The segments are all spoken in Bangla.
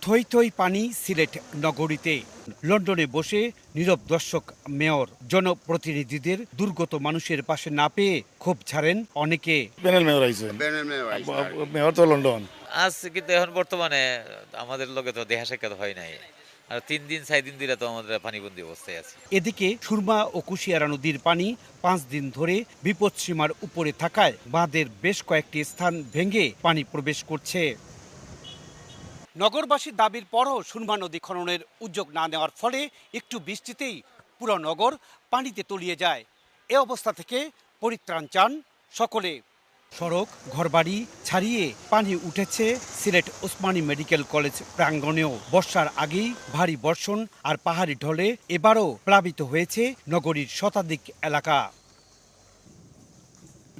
থই থই পানি সিলেট নগরীতে। লন্ডনে বসে নীরব দর্শক মেয়র। জনপ্রতিনিধিদের দুর্গত মানুষের পাশে না পেয়ে ক্ষোভ ঝাড়েন অনেকে। প্যানেল মেয়র আইছেন, মেয়র তো লন্ডন। আজ কিন্তু এখন বর্তমানে আমাদের লোকে তো দেখা সাক্ষাৎ হয় নাই, আর 3 দিন 4 দিন ধরে তো আমাদের পানিবন্দী অবস্থায় আছে। এদিকে সুরমা ও কুশিয়ারা নদীর পানি 5 দিন ধরে বিপদসীমার উপরে থাকায় বাঁধের বেশ কয়েকটি স্থান ভেঙে পানি প্রবেশ করছে। নগরবাসীর দাবির পরও সুরমা নদী খননের উদ্যোগ না নেওয়ার ফলে একটু বৃষ্টিতেই পুরো নগর পানিতে তলিয়ে যায়। এ অবস্থা থেকে পরিত্রাণ চান সকলে। সড়ক ঘরবাড়ি ছাড়িয়ে পানি উঠেছে সিলেট ওসমানী মেডিকেল কলেজ প্রাঙ্গণেও। বর্ষার আগেই ভারী বর্ষণ আর পাহাড়ি ঢলে এবারও প্লাবিত হয়েছে নগরীর শতাধিক এলাকা।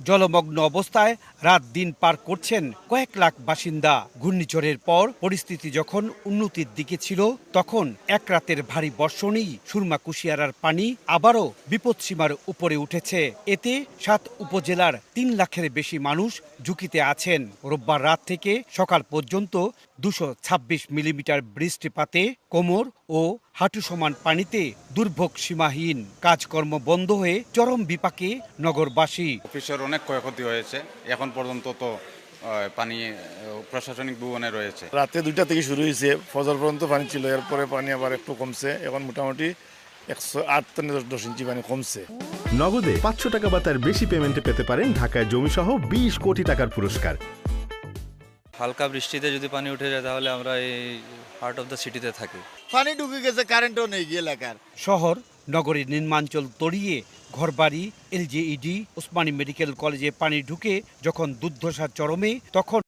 জলমগ্ন অবস্থায় রাত দিন পার করছেন কয়েক লাখ বাসিন্দা। ঘূর্ণিঝড়ের পর পরিস্থিতি যখন উন্নতির দিকে ছিল, তখন এক রাতের ভারী বর্ষণেই সুরমা কুশিয়ারার পানি আবারও বিপদসীমার উপরে উঠেছে। এতে 7 উপজেলার 3 লাখের বেশি মানুষ ঝুঁকিতে আছেন। রোববার রাত থেকে সকাল পর্যন্ত 226 মিলিমিটার বৃষ্টিপাতে কোমর ও হাঁটু সমান পানিতে দুর্ভোগ সীমাহীন। কাজকর্ম বন্ধ হয়ে চরম বিপাকে নগরবাসী। অফিসের অনেক ক্ষয়ক্ষতি হয়েছে, এখন পর্যন্ত তো পানি প্রশাসনিক ভবনে রয়েছে। রাতে 2টা থেকে শুরু হয়েছে, ফজর পর্যন্ত পানি ছিল, এরপরে পানি আবার একটু কমছে, এখন মোটামুটি 108 থেকে 10 ইঞ্চি পানি কমছে। নগদে 500 টাকা বা তার বেশি পেমেন্টে পেতে পারেন ঢাকায় জমিসহ 20 কোটি টাকার পুরস্কার। হালকা বৃষ্টিতে যদি পানি উঠে যায় তাহলে আমরা এই হার্ট অফ দ্য সিটিতে থাকি। পানি ঢুকে গেছে, কারেন্টও নেই এলাকার। শহর নগরীর নির্মাঞ্চল তলিয়ে ঘরবাড়ি, এলজিইডি, ওসমানী মেডিকেল কলেজে পানি ঢুকে যখন দুর্দশা চরমে, তখন